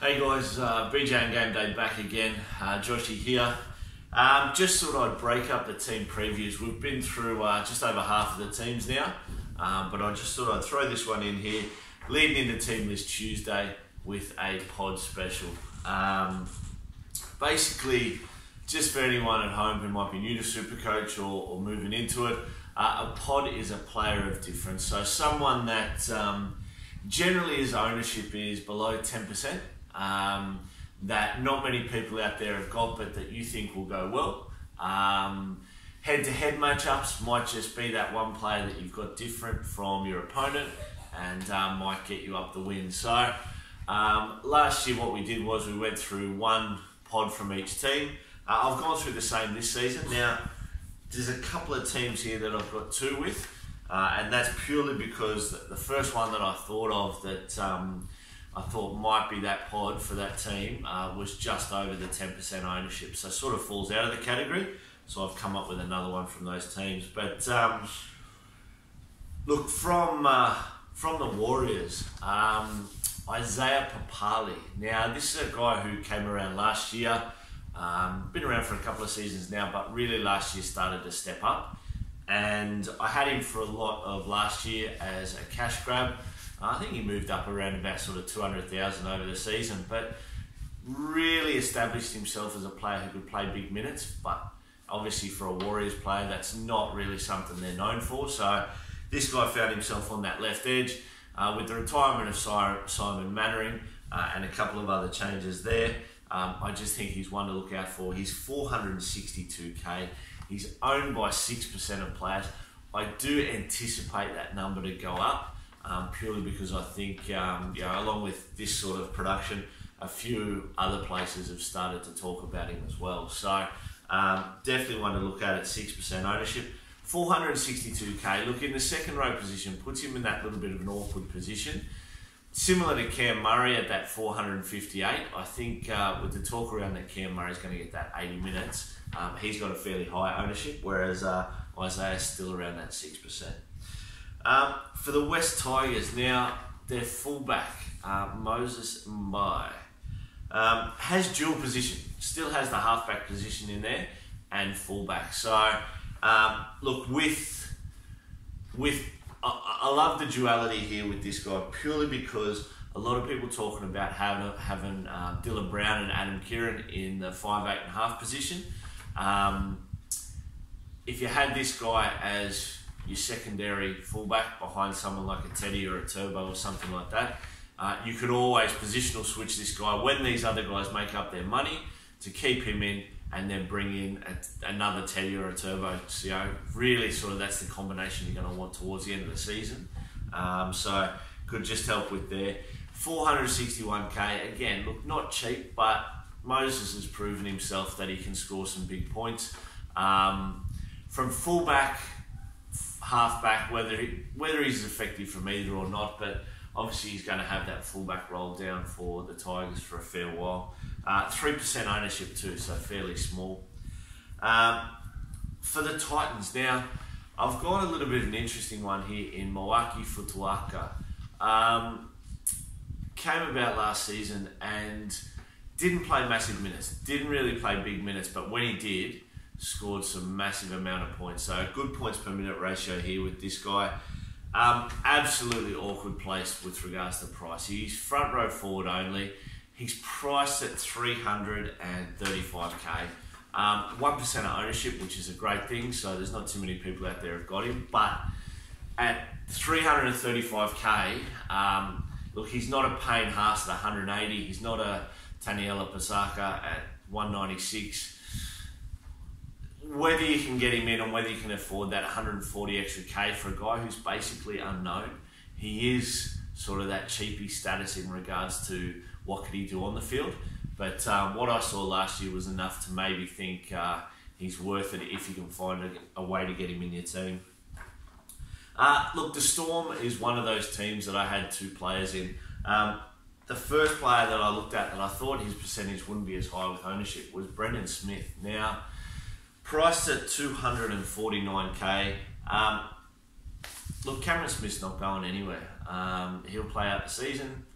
Hey guys, BJ and GameDay back again. Joshy here. Just thought I'd break up the team previews. We've been through just over half of the teams now, but I just thought I'd throw this one in here, leading into Team List Tuesday with a pod special. Basically, just for anyone at home who might be new to Supercoach or moving into it, a pod is a player of difference. So someone that generally his ownership is below 10%. That not many people out there have got, but that you think will go well. Head-to-head matchups might just be that one player that you've got different from your opponent and might get you up the win. So last year what we did was we went through one pod from each team. I've gone through the same this season. Now, there's a couple of teams here that I've got two with, and that's purely because the first one that I thought of that I thought might be that pod for that team was just over the 10% ownership. So sort of falls out of the category. So I've come up with another one from those teams. But look, from the Warriors, Isaiah Papali. Now, this is a guy who came around last year. Been around for a couple of seasons now, but really last year started to step up. And I had him for a lot of last year as a cash grab. I think he moved up around about sort of 200,000 over the season, but really established himself as a player who could play big minutes. But obviously for a Warriors player, that's not really something they're known for. So this guy found himself on that left edge with the retirement of Simon Mannering and a couple of other changes there. I just think he's one to look out for. He's 462k. He's owned by 6% of players. I do anticipate that number to go up. Purely because I think, along with this sort of production, a few other places have started to talk about him as well. So definitely one to look at 6% ownership. 462k. Look, in the second row position, puts him in that little bit of an awkward position. Similar to Cam Murray at that 458. I think with the talk around that Cam Murray's going to get that 80 minutes, he's got a fairly high ownership, whereas Isaiah's still around that 6%. For the West Tigers, now their fullback, Moses Mbai, has dual position, still has the halfback position in there and fullback. So, look, I love the duality here with this guy purely because a lot of people talking about having Dylan Brown and Adam Kieran in the 5'8.5" position. If you had this guy as your secondary fullback behind someone like a Teddy or a Turbo or something like that, you could always positional switch this guy when these other guys make up their money to keep him in and then bring in another Teddy or a Turbo. So, really sort of that's the combination you're going to want towards the end of the season. So could just help with there. 461k, again, look, not cheap, but Moses has proven himself that he can score some big points. From fullback, halfback, whether he's effective from either or not, but obviously he's going to have that fullback roll down for the Tigers for a fair while. 3% ownership too, so fairly small. For the Titans, now I've got a little bit of an interesting one here in Moaki Futuaka. Came about last season and didn't play massive minutes, didn't really play big minutes, but when he did, scored some massive amount of points. So good points per minute ratio here with this guy. Absolutely awkward place with regards to price. He's front row forward only. He's priced at 335k. 1% of ownership, which is a great thing. So there's not too many people out there who've got him. But at 335k, look, he's not a Payne Haas at 180. He's not a Taniela Pasaka at 196. Whether you can get him in and whether you can afford that 140 extra K for a guy who's basically unknown, he is sort of that cheapy status in regards to what could he do on the field. But what I saw last year was enough to maybe think he's worth it if you can find a way to get him in your team. Look, the Storm is one of those teams that I had two players in. The first player that I looked at that I thought his percentage wouldn't be as high with ownership was Brendan Smith. Now, priced at 249k. Look, Cameron Smith's not going anywhere. He'll play out the season.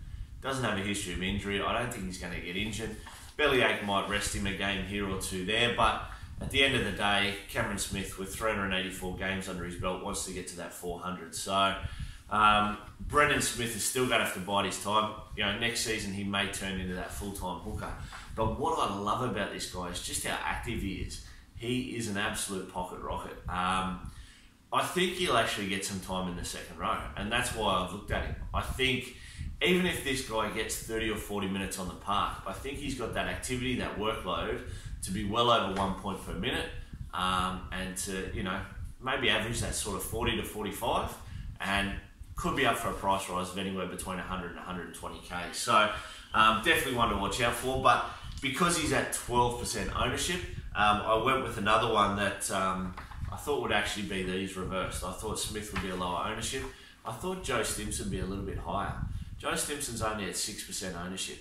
Doesn't have a history of injury. I don't think he's going to get injured. Bellyache might rest him a game here or two there, but at the end of the day, Cameron Smith, with 384 games under his belt, wants to get to that 400. So Brendan Smith is still going to have to bide his time. Next season he may turn into that full-time hooker. But what I love about this guy is just how active he is. He is an absolute pocket rocket. I think he'll actually get some time in the second row, and that's why I've looked at him. I think even if this guy gets 30 or 40 minutes on the park, I think he's got that activity, that workload, to be well over 1 point per minute, and to, maybe average that sort of 40 to 45, and could be up for a price rise of anywhere between 100 and 120k. So definitely one to watch out for. But because he's at 12% ownership, I went with another one that I thought would actually be these reversed. I thought Smith would be a lower ownership. I thought Joe Stimson would be a little bit higher. Joe Stimson's only at 6% ownership.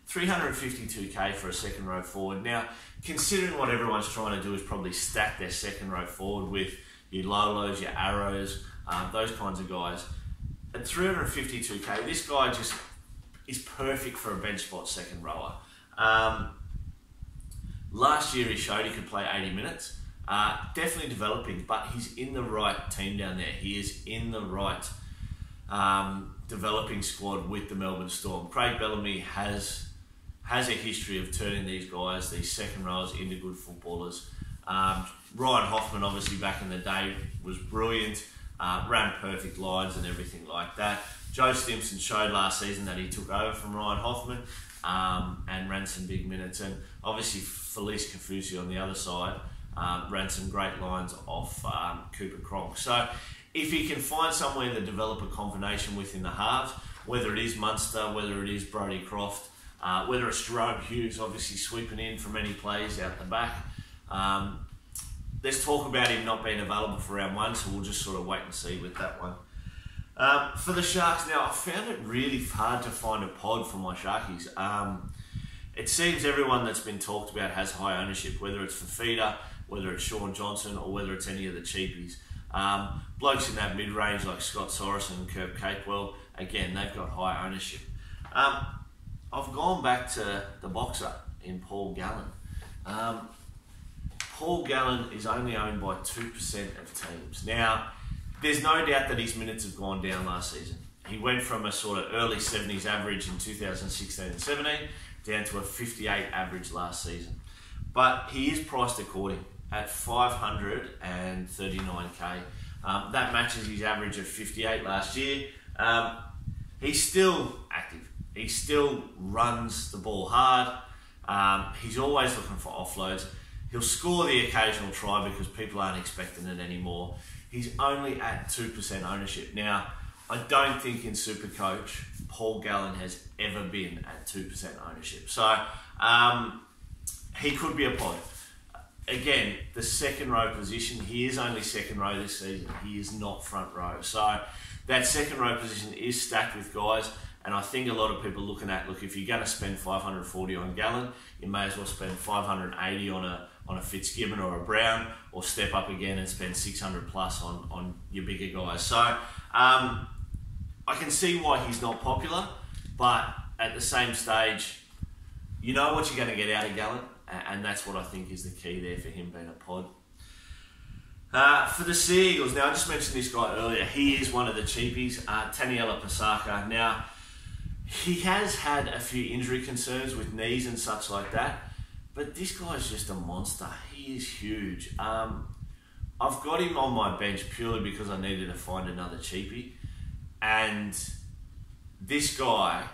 352k for a second row forward. Now, considering what everyone's trying to do is probably stack their second row forward with your Lolos, your Arrows, those kinds of guys. At 352k, this guy just is perfect for a bench spot second rower. Last year he showed he could play 80 minutes. Definitely developing, but he's in the right team down there. He is in the right developing squad with the Melbourne Storm. Craig Bellamy has a history of turning these guys, these second rowers, into good footballers. Ryan Hoffman, obviously back in the day, was brilliant, ran perfect lines and everything like that. Joe Stimson showed last season that he took over from Ryan Hoffman and ran some big minutes. And obviously Felice Kafusi on the other side ran some great lines off Cooper Cronk. So if he can find somewhere to develop a combination within the halves, whether it is Munster, whether it is Brodie Croft, whether it's Jerome Hughes obviously sweeping in from any plays out the back. There's talk about him not being available for round one, so we'll just sort of wait and see with that one. For the Sharks now, I found it really hard to find a pod for my Sharkies. It seems everyone that's been talked about has high ownership, whether it's Fafita, whether it's Sean Johnson, or whether it's any of the cheapies. Blokes in that mid-range like Scott Sorensen and Kirk Capewell, again, they've got high ownership. I've gone back to the boxer in Paul Gallen. Paul Gallen is only owned by 2% of teams. Now, there's no doubt that his minutes have gone down last season. He went from a sort of early 70s average in 2016 and 17 down to a 58 average last season. But he is priced according at 539k. That matches his average of 58 last year. He's still active. He still runs the ball hard. He's always looking for offloads. He'll score the occasional try because people aren't expecting it anymore. He's only at 2% ownership. Now, I don't think in Supercoach, Paul Gallen has ever been at 2% ownership. So, he could be a pod. Again, the second row position, he is only second row this season. He is not front row. So, that second row position is stacked with guys. And I think a lot of people are looking at, look, if you're going to spend 540 on Gallen, you may as well spend 580 on a Fitzgibbon or a Brown, or step up again and spend 600 plus on your bigger guys. So I can see why he's not popular, but at the same stage, you know what you're going to get out of Gallen, and that's what I think is the key there for him being a pod. For the Sea Eagles, now I just mentioned this guy earlier. He is one of the cheapies, Taniela Pasaka. Now, he has had a few injury concerns with knees and such like that, but this guy's just a monster. He is huge. I've got him on my bench purely because I needed to find another cheapie. And this guy,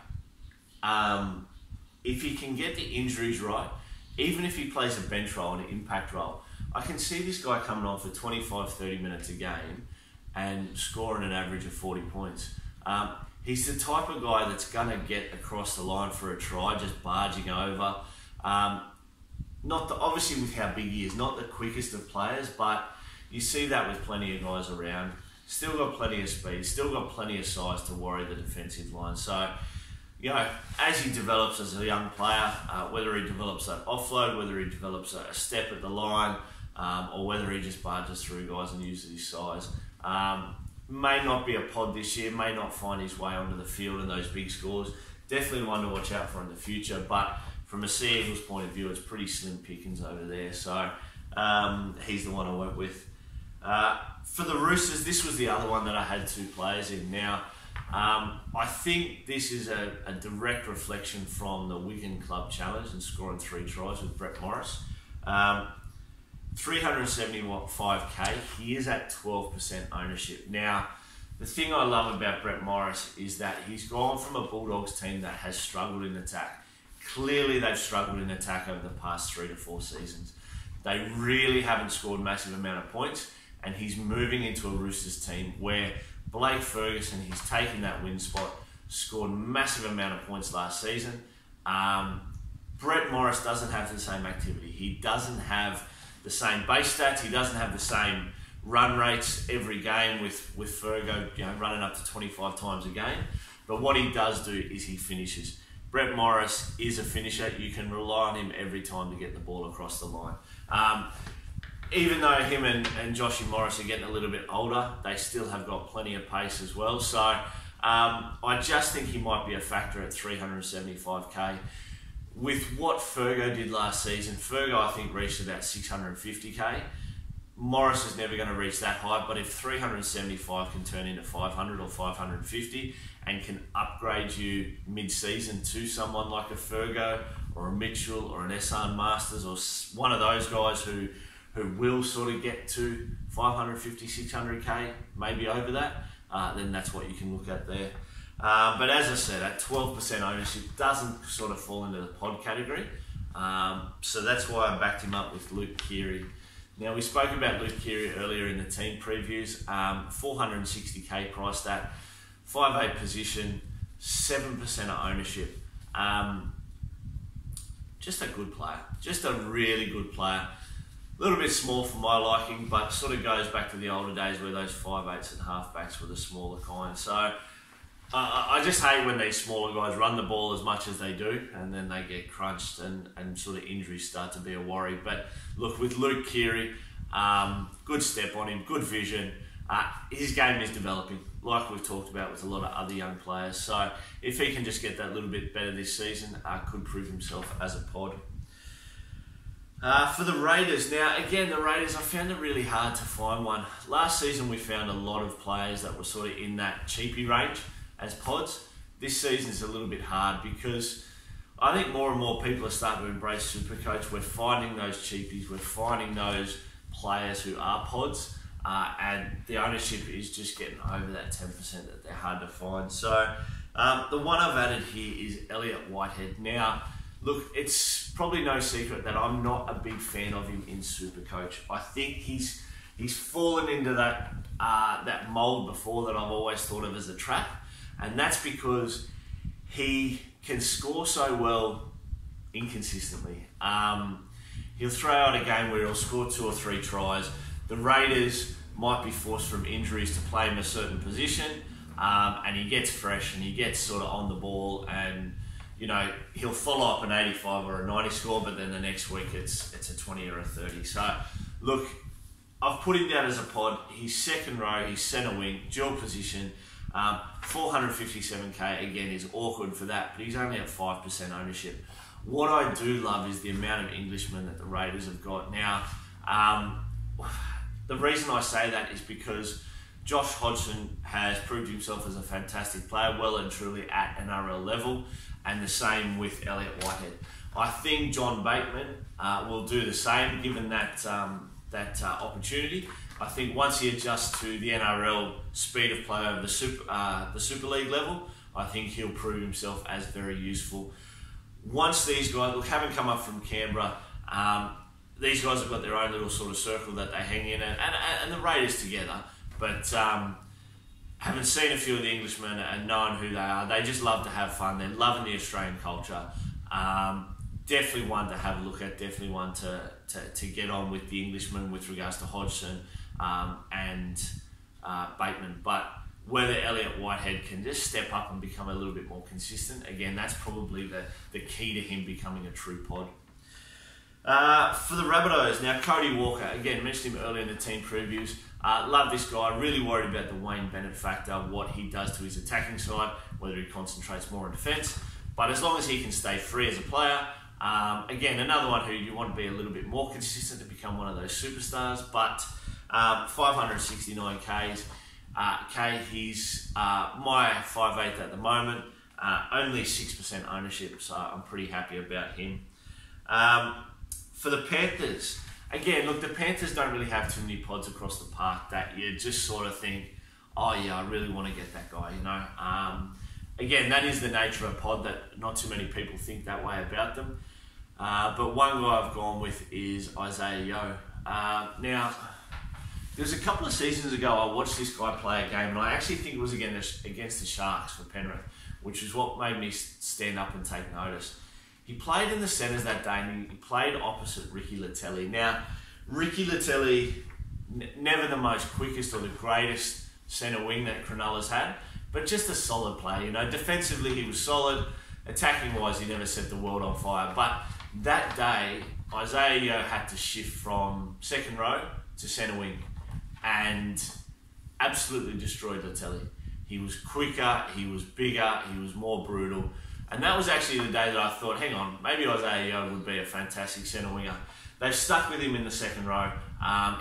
if he can get the injuries right, even if he plays a bench role and an impact role, I can see this guy coming on for 25-30 minutes a game and scoring an average of 40 points. He's the type of guy that's going to get across the line for a try, just barging over. Obviously with how big he is, not the quickest of players, but you see that with plenty of guys around. Still got plenty of speed, still got plenty of size to worry the defensive line. So, as he develops as a young player, whether he develops that offload, whether he develops a step at the line, or whether he just barges through guys and uses his size, may not be a pod this year, may not find his way onto the field in those big scores. Definitely one to watch out for in the future, but from a Sea Eagles point of view, it's pretty slim pickings over there. So he's the one I went with. For the Roosters, this was the other one that I had 2 players in. Now, I think this is a direct reflection from the Wigan Club Challenge and scoring 3 tries with Brett Morris. 375k, he is at 12% ownership. Now, the thing I love about Brett Morris is that he's gone from a Bulldogs team that has struggled in attack. Clearly, they've struggled in attack over the past 3 to 4 seasons. They really haven't scored a massive amount of points, and he's moving into a Roosters team where Blake Ferguson, he's taken that win spot, scored a massive amount of points last season. Brett Morris doesn't have the same activity. He doesn't have the same base stats. He doesn't have the same run rates every game with Fergo, running up to 25 times a game. But what he does do is he finishes. Brett Morris is a finisher. You can rely on him every time to get the ball across the line. Even though him and Joshy Morris are getting a little bit older, they still have got plenty of pace as well. So I just think he might be a factor at 375k. With what Fergo did last season, Fergo I think reached about 650k. Morris is never going to reach that high, but if 375 can turn into 500 or 550 and can upgrade you mid-season to someone like a Fergo or a Mitchell or an Essan Masters or one of those guys who will sort of get to 550, 600k, maybe over that, then that's what you can look at there. But as I said, at 12% ownership doesn't sort of fall into the pod category. So that's why I backed him up with Luke Keary. Now, we spoke about Luke Keary earlier in the team previews. 460k priced at 5'8" position, 7% of ownership. Just a good player. Just a really good player. A little bit small for my liking, but sort of goes back to the older days where those 5'8s and halfbacks were the smaller kind. So I just hate when these smaller guys run the ball as much as they do and then they get crunched and sort of injuries start to be a worry. But look, with Luke Keary, good step on him, good vision. His game is developing, like we've talked about with a lot of other young players. So if he can just get that little bit better this season, could prove himself as a pod. For the Raiders, now again, the Raiders, I found it really hard to find one. Last season we found a lot of players that were sort of in that cheapy range as pods. This season is a little bit hard because I think more and more people are starting to embrace Supercoach. We're finding those cheapies, we're finding those players who are pods, and the ownership is just getting over that 10% that they're hard to find. So the one I've added here is Elliott Whitehead. Now, look, it's probably no secret that I'm not a big fan of him in Supercoach. I think he's fallen into that mould before that I've always thought of as a trap, and that's because he can score so well inconsistently. He'll throw out a game where he'll score 2 or 3 tries. The Raiders might be forced from injuries to play him a certain position, and he gets fresh and he gets sort of on the ball, and he'll follow up an 85 or a 90 score, but then the next week it's a 20 or a 30. So, look, I've put him down as a pod. He's second row, he's centre wing, dual position. 457k, again, is awkward for that, but he's only at 5% ownership. What I do love is the amount of Englishmen that the Raiders have got. Now, the reason I say that is because Josh Hodgson has proved himself as a fantastic player, well and truly at NRL level, and the same with Elliott Whitehead. I think John Bateman will do the same given that opportunity. I think once he adjusts to the NRL speed of play over the Super League level, I think he'll prove himself as very useful. Once these guys, look, having come up from Canberra, these guys have got their own little sort of circle that they hang in, and the Raiders together. But having seen a few of the Englishmen and knowing who they are, they just love to have fun. They're loving the Australian culture. Definitely one to have a look at. Definitely one to get on with the Englishmen with regards to Hodgson and Bateman. But whether Elliott Whitehead can just step up and become a little bit more consistent, again, that's probably the key to him becoming a true pod. For the Rabbitohs, now Cody Walker, again, mentioned him earlier in the team previews. Love this guy. Really worried about the Wayne Bennett factor, what he does to his attacking side, whether he concentrates more on defence. But as long as he can stay free as a player, again, another one who you want to be a little bit more consistent to become one of those superstars. But 569 Ks. He's my 5'8" at the moment. Only 6% ownership, so I'm pretty happy about him. For the Panthers, again, look, the Panthers don't really have too many pods across the park that you just sort of think, oh yeah, I really want to get that guy, you know. Again, that is the nature of a pod, that not too many people think that way about them. But one guy I've gone with is Isaiah Yeo. Now, there was a couple of seasons ago I watched this guy play a game, and I actually think it was against the Sharks for Penrith, which is what made me stand up and take notice. He played in the centres that day, and he played opposite Ricky Latelli. Now, Ricky Latelli, never the most quickest or the greatest centre wing that Cronulla's had, but just a solid player. You know, defensively he was solid. Attacking-wise, he never set the world on fire. But that day, Isaiah Yeo had to shift from second row to centre wing, and absolutely destroyed Latelli. He was quicker, he was bigger, he was more brutal. And that was actually the day that I thought, hang on, maybe Isaiah Yeo would be a fantastic centre winger. They've stuck with him in the second row.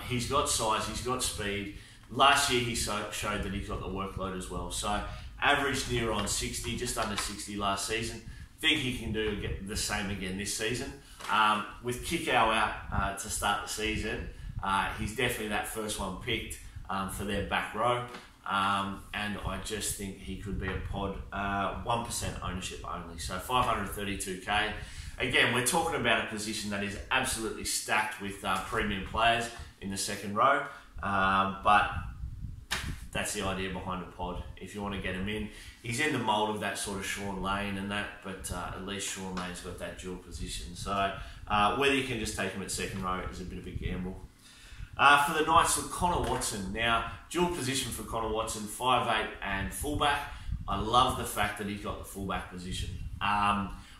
He's got size, he's got speed. Last year he showed that he's got the workload as well. So averaged near on 60, just under 60 last season. Think he can do the same again this season. With Kickow out to start the season, he's definitely that first one picked for their back row. And I just think he could be a pod, 1% ownership only. So 532k. Again, we're talking about a position that is absolutely stacked with premium players in the second row. But that's the idea behind a pod. If you want to get him in, he's in the mould of that sort of Sean Lane and that, but at least Sean Lane's got that dual position. So whether you can just take him at second row is a bit of a gamble. For the Knights, look, Connor Watson. Now, dual position for Connor Watson, 5'8" and fullback. I love the fact that he's got the fullback position.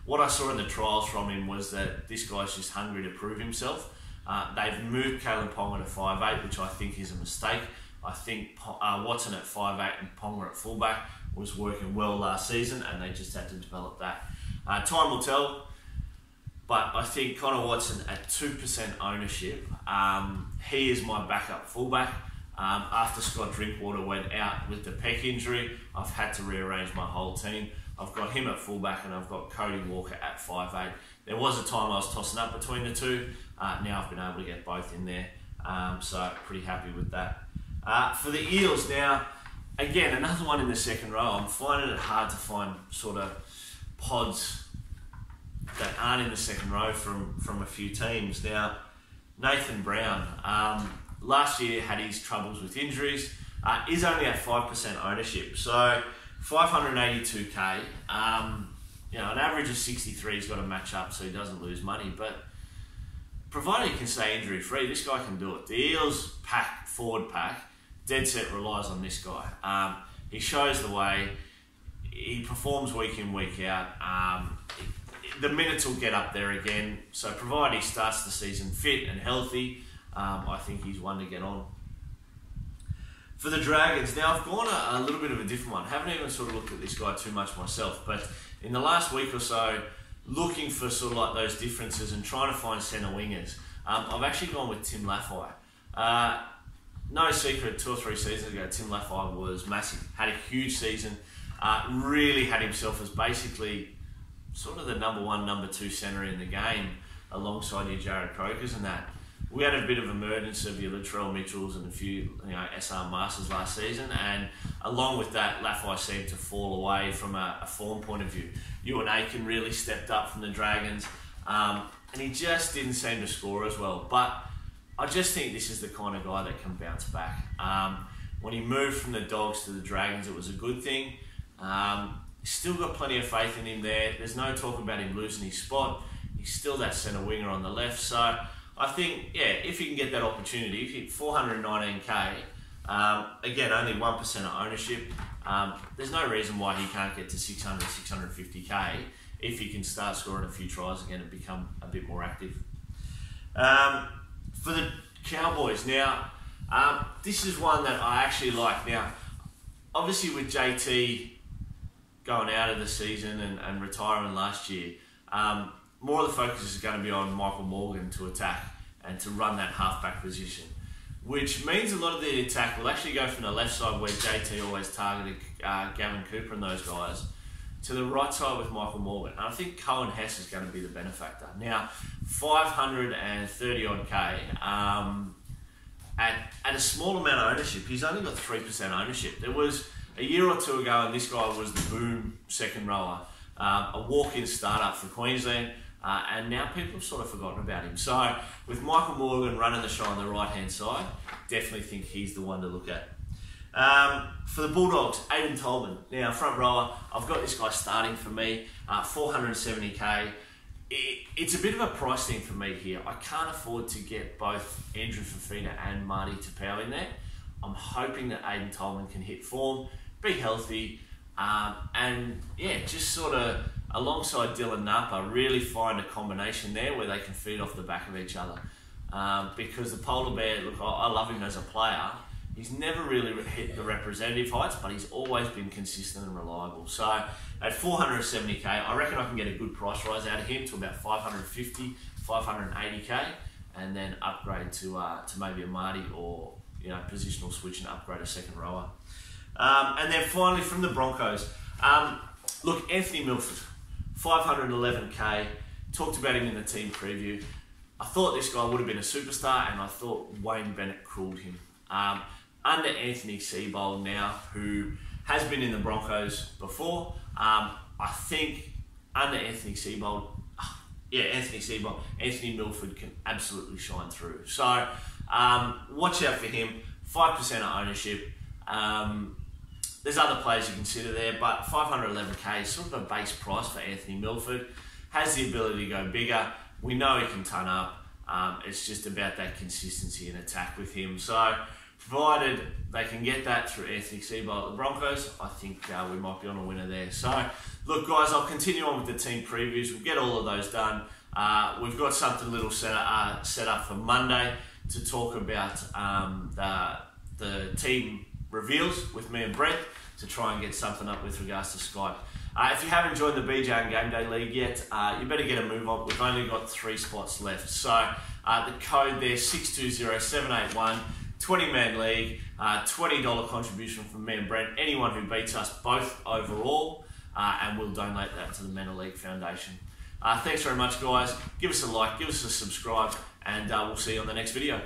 What I saw in the trials from him was that this guy's just hungry to prove himself. They've moved Kalen Ponga to 5'8", which I think is a mistake. I think Watson at 5'8" and Ponga at fullback was working well last season, and they just had to develop that. Time will tell. But I think Connor Watson at 2% ownership, he is my backup fullback. After Scott Drinkwater went out with the pec injury, I've had to rearrange my whole team. I've got him at fullback and I've got Cody Walker at 5'8". There was a time I was tossing up between the two. Now I've been able to get both in there. So pretty happy with that. For the Eels now, again, another one in the second row. I'm finding it hard to find sort of pods that aren't in the second row from a few teams. Now, Nathan Brown, last year had his troubles with injuries, is only at 5% ownership. So 582k, you know, an average of 63 he's got to match up so he doesn't lose money. But provided he can stay injury free, this guy can do it. The Eels forward pack, dead set relies on this guy. He shows the way, he performs week in, week out. The minutes will get up there again, so provided he starts the season fit and healthy, I think he's one to get on. For the Dragons, now I've gone a little bit of a different one. Haven't even sort of looked at this guy too much myself, but in the last week or so, looking for sort of like those differences and trying to find centre wingers, I've actually gone with Tim Laffey. No secret, 2 or 3 seasons ago, Tim Laffey was massive, had a huge season, really had himself as basically sort of the number 1, number 2 centre in the game, alongside your Jared Crokers and that. We had a bit of emergence of your Latrell Mitchells and a few, SR Masters last season, and along with that, Laffey seemed to fall away from a form point of view. Ewan Aiken really stepped up from the Dragons, and he just didn't seem to score as well. But I just think this is the kind of guy that can bounce back. When he moved from the Dogs to the Dragons, it was a good thing. Still got plenty of faith in him there. There's no talk about him losing his spot. He's still that centre winger on the left. So I think, yeah, if he can get that opportunity, if he hit 419k, again, only 1% of ownership, there's no reason why he can't get to 600, 650k if he can start scoring a few tries again and become a bit more active. For the Cowboys, now, This is one that I actually like. Now, obviously with JT going out of the season and retiring last year, more of the focus is going to be on Michael Morgan to attack and to run that halfback position, which means a lot of the attack will actually go from the left side where JT always targeted Gavin Cooper and those guys to the right side with Michael Morgan. And I think Cohen Hess is going to be the benefactor. Now, 530 odd K, at a small amount of ownership, he's only got 3% ownership. There was a year or two ago, and this guy was the boom second rower, a walk-in startup for Queensland, and now people have sort of forgotten about him. So with Michael Morgan running the show on the right-hand side, definitely think he's the one to look at. For the Bulldogs, Aiden Tolman. Now, front rower, I've got this guy starting for me, 470k. It's a bit of a price thing for me here. I can't afford to get both Andrew Fafita and Marty Tapau in there. I'm hoping that Aiden Tolman can hit form, be healthy, and yeah, just sort of alongside Dylan Napa, really find a combination there where they can feed off the back of each other. Because the Polar Bear, look, I love him as a player. He's never really hit the representative heights, but he's always been consistent and reliable. So at 470k, I reckon I can get a good price rise out of him to about 550, 580k, and then upgrade to maybe a Marty or positional switch and upgrade a second rower. And then finally from the Broncos, look, Anthony Milford, 511k. Talked about him in the team preview. I thought this guy would have been a superstar, and I thought Wayne Bennett cruelled him. Under Anthony Seibold now, who has been in the Broncos before, I think under Anthony Seibold, Anthony Milford can absolutely shine through. So watch out for him. 5% of ownership. There's other players you consider there, but 511k is sort of a base price for Anthony Milford. Has the ability to go bigger. We know he can ton up. It's just about that consistency in attack with him. So provided they can get that through Anthony Seibold at the Broncos, I think we might be on a winner there. So look guys, I'll continue on with the team previews. We'll get all of those done. We've got something little set up for Monday to talk about the team reveals with me and Brent to try and get something up with regards to Skype. If you haven't joined the BJ and Game Day League yet, you better get a move on. We've only got 3 spots left. So the code there, 620781, 20-man league, $20 contribution from me and Brent. Anyone who beats us both overall, and we'll donate that to the Men of League Foundation. Thanks very much guys. Give us a like, give us a subscribe, and we'll see you on the next video.